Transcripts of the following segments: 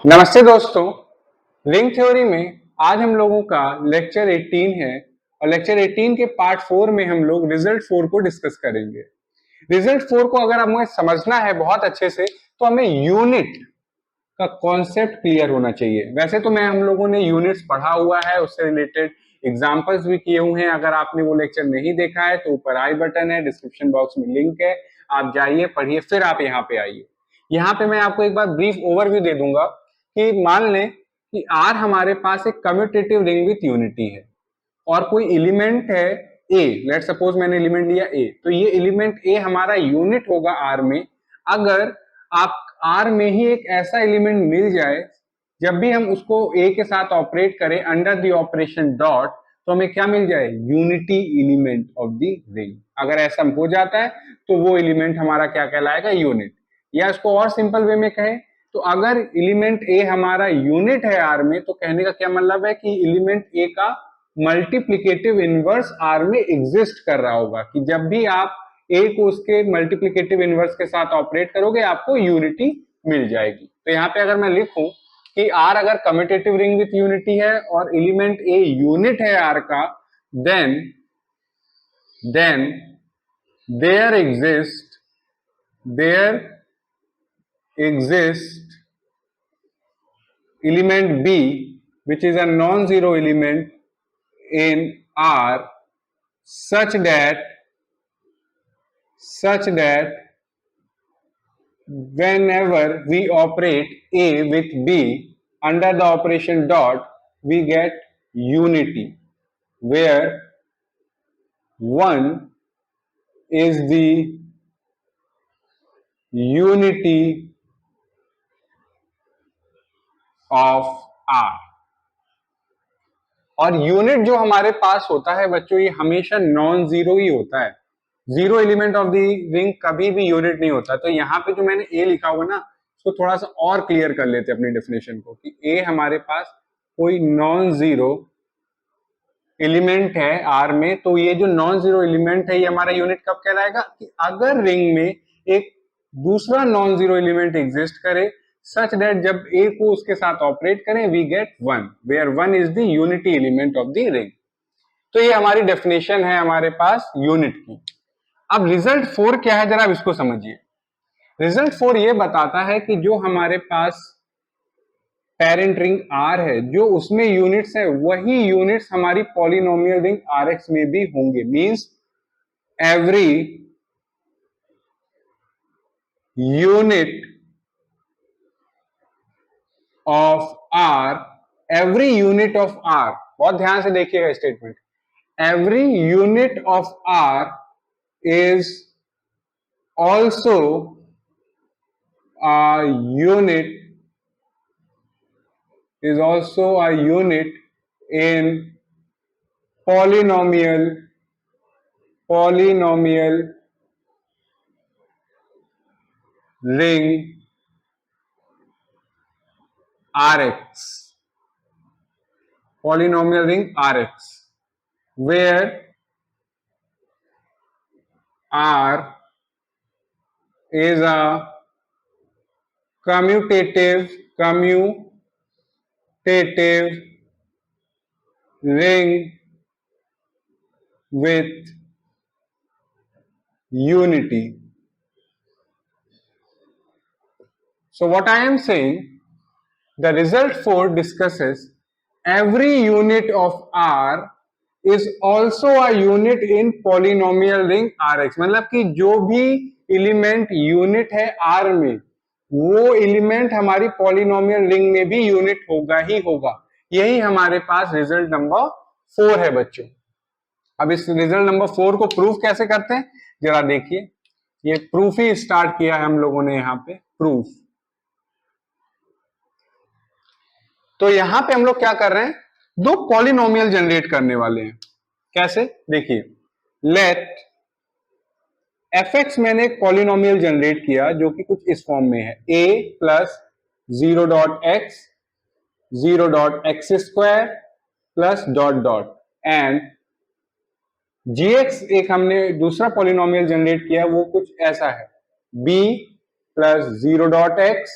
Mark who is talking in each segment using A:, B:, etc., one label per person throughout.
A: नमस्ते दोस्तों, ring theory में आज हम लोगों का लेक्चर 18 है और लेक्चर 18 के पार्ट 4 में हम लोग रिजल्ट 4 को डिस्कस करेंगे। रिजल्ट 4 को अगर हमें समझना है बहुत अच्छे से तो हमें यूनिट का कॉन्सेप्ट क्लियर होना चाहिए। वैसे तो हम लोगों ने यूनिट्स पढ़ा हुआ है, उससे रिलेटेड एग्जांपल्स भी किए हुए हैं। अगर आपने वो लेक्चर नहीं देखा है तो ऊपर आई बटन है, डिस्क्रिप्शन बॉक्स में लिंक है, आप जाइए पढ़िए, फिर आप यहाँ पे आइए। यहाँ पे मैं आपको एक बार ब्रीफ ओवरव्यू दे दूंगा कि मान लें कि आर हमारे पास एक कम्यूटेटिव रिंग विथ यूनिटी है और कोई एलिमेंट है ए। लेट सपोज मैंने एलिमेंट लिया ए, तो ये एलिमेंट ए हमारा यूनिट होगा आर में। अगर आप आर में ही एक ऐसा एलिमेंट मिल जाए, जब भी हम उसको ए के साथ ऑपरेट करें अंडर द ऑपरेशन डॉट, तो हमें क्या मिल जाए? Unity element of the ring. अगर ऐसा हो जाता है तो वो एलिमेंट हमारा क्या कहलाएगा? यूनिट। या इसको और सिंपल वे में कहें तो अगर एलिमेंट ए हमारा यूनिट है आर में, तो कहने का क्या मतलब है कि एलिमेंट ए का मल्टीप्लिकेटिव इनवर्स आर में एग्जिस्ट कर रहा होगा, कि जब भी आप ए को उसके मल्टीप्लिकेटिव इनवर्स के साथ ऑपरेट करोगे आपको यूनिटी मिल जाएगी। तो यहाँ पे अगर मैं लिखूं कि आर अगर कम्यूटेटिव रिंग विथ यूनिटी है और एलिमेंट ए यूनिट है आर का, then there exist element B, which is a non-zero element in R, such that whenever we operate A with B under the operation dot, we get unity, where 1 is the unity of R। और unit जो हमारे पास होता है बच्चों, ये हमेशा non zero ही होता है। Zero element of the ring कभी भी यूनिट नहीं होता। तो यहाँ पे जो मैंने ए लिखा हुआ ना, उसको थोड़ा सा और क्लियर कर लेते हैं अपनी डेफिनेशन को, कि ए हमारे पास कोई नॉन जीरो एलिमेंट है आर में। तो ये जो नॉन जीरो एलिमेंट है ये हमारा यूनिट कब कहलाएगा? कि अगर रिंग में एक दूसरा नॉन जीरो एलिमेंट एग्जिस्ट करे, सच दैट जब ए को उसके साथ ऑपरेट करें we get 1, where 1 is the unity element of the ring. तो ये हमारी डेफिनेशन है हमारे पास यूनिट की। अब रिजल्ट 4 क्या है, जरा आप इसको समझिए। रिजल्ट 4 ये बताता है कि जो हमारे पास पेरेंट रिंग आर है, जो उसमें यूनिट्स है, वही यूनिट्स हमारी पॉलिनोमियल रिंग आर एक्स में भी होंगे। Means every unit of R, every unit of R, बहुत ध्यान से देखिएगा statement, every unit of R is also a unit in polynomial ring Rx, polynomial ring Rx, where R is a commutative ring with unity. So what I am saying, the result 4 discusses every unit of R is also a unit in polynomial ring Rx। मतलब कि जो भी element unit है R में, वो element हमारी polynomial ring में भी यूनिट होगा ही होगा। यही हमारे पास रिजल्ट नंबर 4 है बच्चों। अब इस रिजल्ट नंबर 4 को प्रूफ कैसे करते हैं जरा देखिए। ये प्रूफ ही स्टार्ट किया है हम लोगों ने यहाँ पे, प्रूफ। तो यहां पे हम लोग क्या कर रहे हैं, दो पॉलिनोमियल जनरेट करने वाले हैं। कैसे? देखिए, लेट fx, मैंने एक पॉलिनोमियल जनरेट किया जो कि कुछ इस फॉर्म में है, a plus 0.x 0.x² plus dot dot, and gx एक हमने दूसरा पॉलिनोमियल जनरेट किया, वो कुछ ऐसा है, b plus 0.x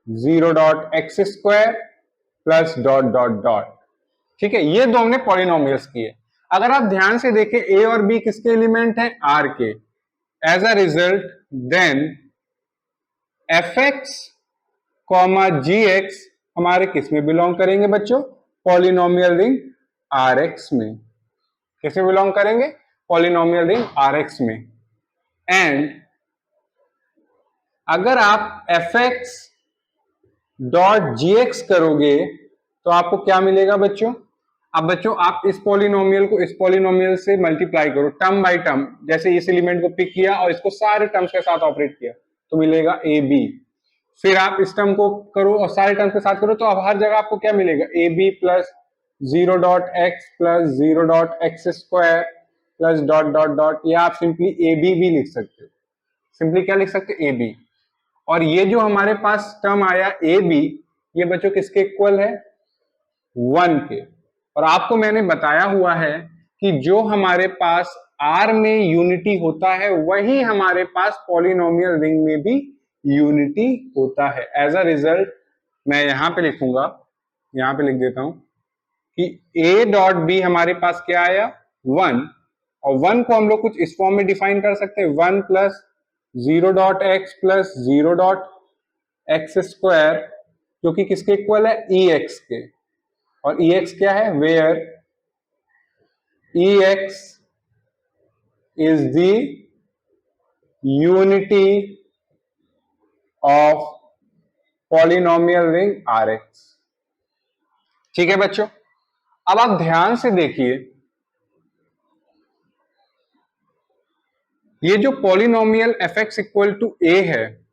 A: 0.x² plus dot dot dot. ठीक है, ये दो हमने पॉलिनोमियल्स किए। अगर आप ध्यान से देखें ए और बी किसके एलिमेंट हैं? आर के। As a result then fx comma gx हमारे किस में बिलोंग करेंगे बच्चों? पॉलिनोमियल रिंग Rx में। किस में बिलोंग करेंगे? पॉलिनोमियल रिंग Rx में। एंड अगर आप fx डॉट gx करोगे तो आपको क्या मिलेगा बच्चों? अब बच्चों आप इस पॉलिनोमियल को इस पॉलिनोमियल से मल्टीप्लाई करो टर्म बाय टर्म। जैसे इस एलिमेंट को पिक किया और इसको सारे टर्म्स के साथ ऑपरेट किया तो मिलेगा ए बी। फिर आप इस टर्म को करो और सारे टर्म्स के साथ करो तो अब हर जगह आपको क्या मिलेगा? A B plus 0.x plus 0.x² plus dot dot dot, या आप सिंपली ए बी भी लिख सकते हो। सिंपली क्या लिख सकते? A B. और ये जो हमारे पास टर्म आया ए बी, ये बच्चों किसके इक्वल है? 1 के। और आपको मैंने बताया हुआ है कि जो हमारे पास आर में यूनिटी होता है वही हमारे पास पॉलिनोमियल रिंग में भी यूनिटी होता है। एज अ रिजल्ट मैं यहां पे लिखूंगा, यहां पे लिख देता हूं कि a डॉट बी हमारे पास क्या आया? 1। और 1 को हम लोग कुछ इस फॉर्म में डिफाइन कर सकते हैं, 1 प्लस 0.x प्लस 0.x², जो कि किसके इक्वल है? ex के। और ex क्या है? Where ex is the unity of polynomial ring Rx। ठीक है बच्चों, अब आप ध्यान से देखिए, ये जो polynomial fx equal to a है,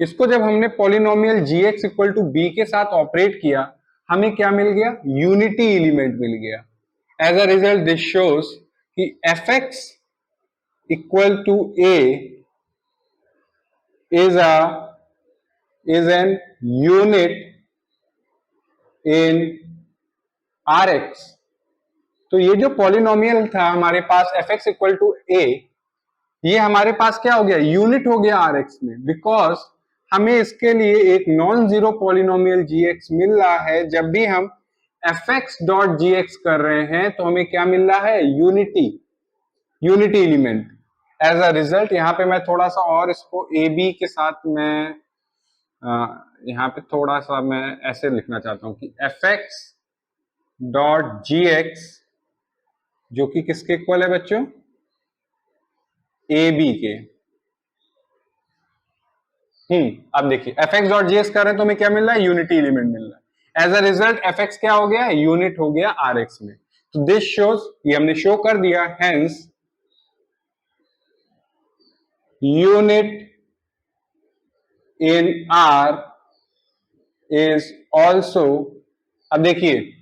A: इसको जब हमने polynomial gx equal to b के साथ ऑपरेट किया, हमें क्या मिल गया? यूनिटी एलिमेंट मिल गया। As a result this shows कि fx equal to a is an unit in Rx। तो ये जो पॉलिनोमियल था हमारे पास fx इक्वल टू a, ये हमारे पास क्या हो गया? यूनिट हो गया Rx में, बिकॉज हमें इसके लिए एक नॉन जीरो पॉलिनोमियल gx मिल रहा है। जब भी हम fx डॉट gx कर रहे हैं तो हमें क्या मिल रहा है? Unity element. As a result यहां पे मैं थोड़ा सा और इसको ए बी के साथ मैं यहाँ पे थोड़ा सा मैं ऐसे लिखना चाहता हूं कि fx डॉट gx जो कि किसके इक्वल है बच्चों? ए बी के। अब देखिए fx डॉट gx कर रहे हैं तो हमें क्या मिल रहा है? यूनिटी एलिमेंट मिल रहा है। एज अ रिजल्ट fx क्या हो गया? यूनिट हो गया Rx में। तो दिस शोज, ये हमने शो कर दिया, hence unit in R is also. अब देखिए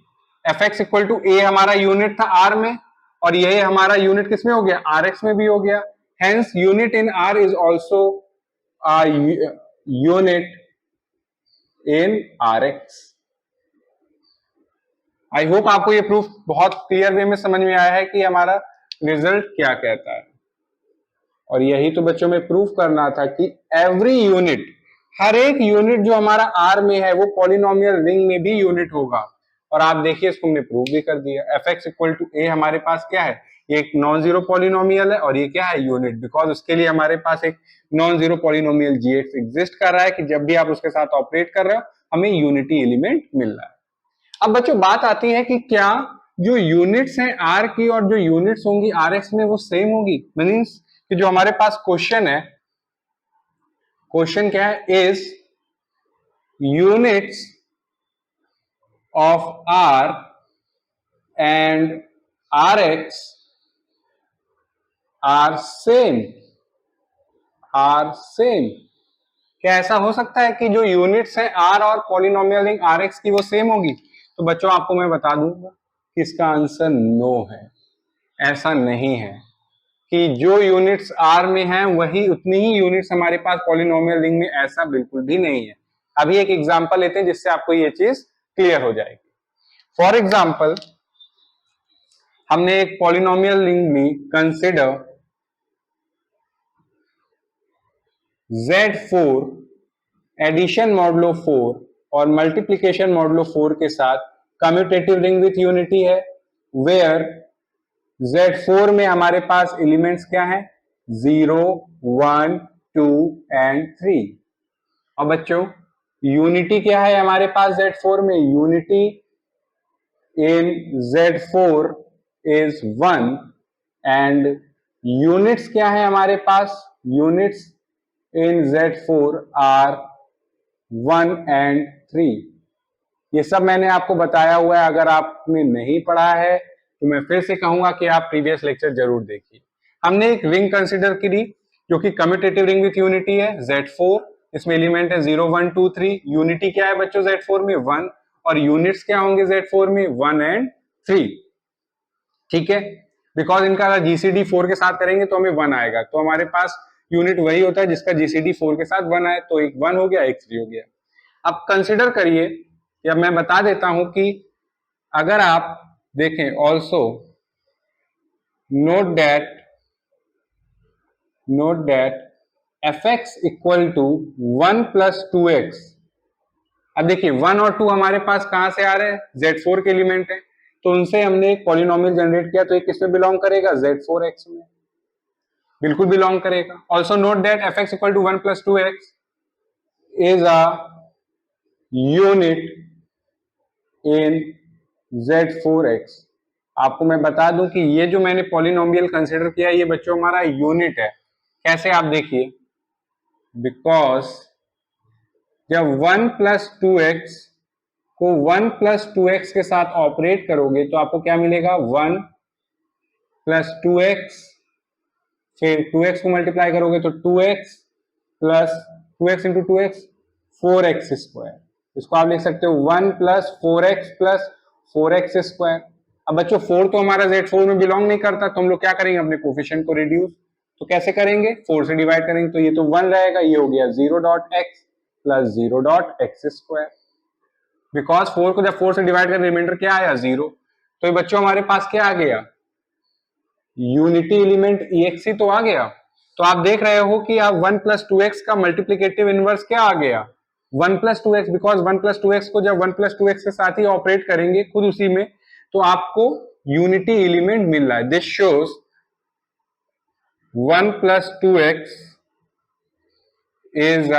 A: fx इक्वल टू a हमारा यूनिट था R में, और यही हमारा यूनिट किसमें हो गया? Rx में भी हो गया। Hence unit in R is also unit in Rx। I hope आपको ये प्रूफ बहुत क्लियर वे में समझ में आया है कि हमारा रिजल्ट क्या कहता है। और यही तो बच्चों में प्रूफ करना था कि एवरी यूनिट, हर एक यूनिट जो हमारा आर में है वो पॉलिनोमियल रिंग में भी यूनिट होगा। और आप देखिए इसको हमने प्रूफ भी कर दिया। fx इक्वल टू a हमारे पास क्या है? ये एक नॉन जीरो पॉलिनोमियल है और ये क्या है? यूनिट। बिकॉज उसके लिए हमारे पास एक non zero polynomial gx exist कर रहा है कि जब भी आप उसके साथ ऑपरेट कर रहे हो हमें यूनिटी एलिमेंट मिल रहा है। अब बच्चों बात आती है कि क्या जो यूनिट्स हैं आर की और जो यूनिट्स होंगी Rx में वो सेम होगी? मीन्स कि जो हमारे पास क्वेश्चन है, क्वेश्चन क्या है? Is units of R and Rx are same. क्या ऐसा हो सकता है कि जो यूनिट्स हैं R और पॉलिनोमियल रिंग Rx की वो सेम होगी? तो बच्चों आपको मैं बता दूंगा कि इसका आंसर नो है। ऐसा नहीं है कि जो यूनिट्स R में हैं वही उतनी ही यूनिट्स हमारे पास पॉलिनोमियल रिंग में, ऐसा बिल्कुल भी नहीं है। अभी एक एग्जांपल लेते हैं जिससे आपको ये चीज क्लियर हो जाएगी। फॉर एग्जांपल, हमने एक पॉलिनोमियल रिंग में कंसिडर Z4 एडिशन मॉडुलो 4 और मल्टीप्लिकेशन मॉडुलो 4 के साथ कम्यूटेटिव रिंग विथ यूनिटी है, वेयर Z4 में हमारे पास एलिमेंट्स क्या है, 0, 1, 2 एंड 3। और बच्चों यूनिटी क्या है हमारे पास Z4 में, unity in Z4 is 1 and units क्या है हमारे पास, units in Z4 are 1 and 3। ये सब मैंने आपको बताया हुआ है, अगर आपने नहीं पढ़ा है तो मैं फिर से कहूंगा कि आप प्रीवियस लेक्चर जरूर देखिए। हमने एक रिंग कंसिडर की जो कि कम्यूटेटिव रिंग विथ यूनिटी है Z4, इसमें एलिमेंट है 0, 1, 2, 3। यूनिटी क्या है बच्चों Z4 में, 1, और यूनिट्स क्या होंगे Z4 में, 1 एंड 3। ठीक है, बिकॉज इनका जीसीडी 4 के साथ करेंगे तो हमें 1 आएगा, तो हमारे पास यूनिट वही होता है जिसका जीसीडी 4 के साथ 1 आए, तो एक 1 हो गया, एक 3 हो गया। अब कंसिडर करिए, या मैं बता देता हूं कि अगर आप देखें, also note that fx equal to 1 plus 2x। अब देखिए 1 और 2 हमारे पास कहां से आ रहे हैं, Z4 के एलिमेंट है, तो उनसे हमने एक पॉलिनोमियल जनरेट किया, तो ये किस में बिलोंग करेगा, Z4x में बिल्कुल बिलोंग करेगा। Also note that fx equal to 1 plus 2x is a unit in Z4x। आपको मैं बता दूं कि ये जो मैंने पॉलिनोमियल कंसिडर किया ये बच्चों हमारा यूनिट है। कैसे, आप देखिए, बिकॉज जब 1 प्लस 2x को 1 प्लस 2x के साथ ऑपरेट करोगे तो आपको क्या मिलेगा, 1 प्लस 2x, फिर 2x को मल्टीप्लाई करोगे तो 2x plus 2x into 2x 4x square. इसको आप लिख सकते हो 1 प्लस 4x स्क्वायर। अब बच्चों 4 तो हमारा Z4 में बिलोंग नहीं करता, तो हम लोग क्या करेंगे, अपने कोफिशिएंट को रिड्यूस, तो कैसे करेंगे, 4 से डिवाइड करेंगे, तो ये तो 1 रहेगा, ये हो गया 0.x plus 0.x square. Because 4 को जब 4 से डिवाइड करें रिमाइंडर क्या आया, 0। तो ये बच्चों हमारे पास क्या आ गया, यूनिटी एलिमेंट EXE तो आ गया। तो आप देख रहे हो कि आप 1 प्लस 2x का मल्टीप्लिकेटिव इनवर्स क्या आ गया, 1 plus 2x, because 1 plus 2x को जब 1 प्लस 2x के साथ ही ऑपरेट करेंगे खुद उसी में, तो आपको यूनिटी एलिमेंट मिल रहा है। This shows 1 plus 2x is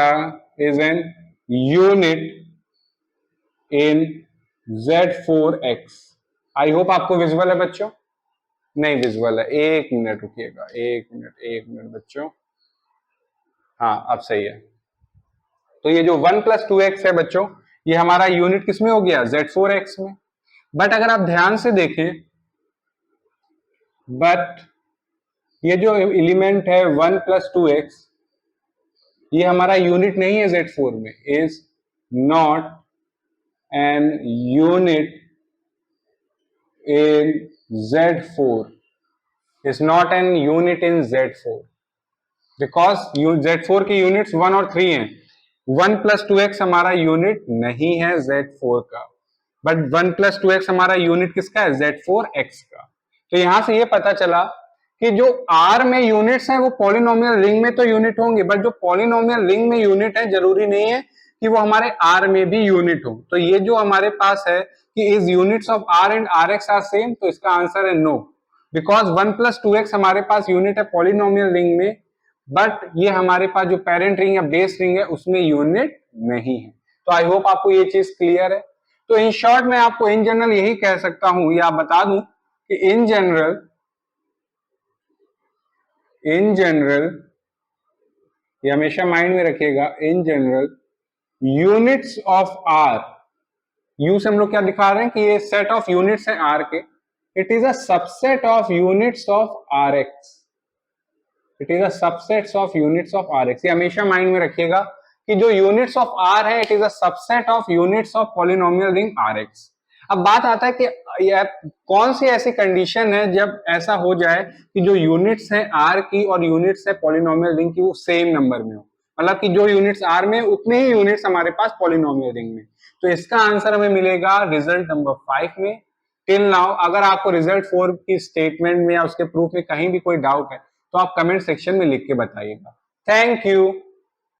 A: an unit in Z4x। I hope आपको विजुअल है बच्चों, नहीं विजुअल है, एक मिनट रुकिएगा, एक मिनट बच्चों, हाँ अब सही है। तो ये जो 1 प्लस 2x है बच्चों, ये हमारा यूनिट किसमें हो गया, Z4x में। बट अगर आप ध्यान से देखें, बट ये जो एलिमेंट है 1 प्लस 2x, ये हमारा यूनिट नहीं है Z4 में, is not an unit in Z4, is not an unit in Z4 because Z4 की यूनिट्स 1 और 3 हैं। 1 प्लस 2x हमारा यूनिट नहीं है Z4 का, बट 1 प्लस 2x हमारा यूनिट किसका है, Z4x का। तो यहां से ये पता चला कि जो R में यूनिट्स हैं वो पॉलिनोमियल रिंग में तो यूनिट होंगे, बट जो पॉलिनोमियल रिंग में यूनिट है जरूरी नहीं है कि वो हमारे R में भी यूनिट हो। तो ये जो हमारे पास है कि is units of R and RX are same, तो इसका आंसर है नो, बिकॉज 1 प्लस 2x हमारे पास यूनिट है पॉलिनोमियल रिंग में, बट ये हमारे पास जो पेरेंट रिंग या बेस रिंग है उसमें यूनिट नहीं है। तो आई होप आपको ये चीज क्लियर है। तो इन शॉर्ट मैं आपको इन जनरल यही कह सकता हूं या बता दूं कि इन जनरल ये हमेशा माइंड में रखिएगा, in general units of R, you से हम लोग क्या दिखा रहे हैं कि ये सेट ऑफ यूनिट्स हैं R के, it is a subset of units of RX, it is a subset of units of RX। ये हमेशा माइंड में रखिएगा कि जो यूनिट्स ऑफ R है it is a subset of units of polynomial ring RX। अब बात आता है कि कौन सी ऐसी कंडीशन है जब ऐसा हो जाए कि जो यूनिट्स हैं R की और यूनिट्स है पॉलिनोमियल रिंग की वो सेम नंबर में हो, मतलब कि जो यूनिट्स R में उतने ही यूनिट्स हमारे पास पॉलिनोमियल रिंग में। तो इसका आंसर हमें मिलेगा रिजल्ट नंबर 5 में। टिल नाउ अगर आपको रिजल्ट 4 की स्टेटमेंट में या उसके प्रूफ में कहीं भी कोई डाउट है तो आप कमेंट सेक्शन में लिख के बताइएगा। Thank you.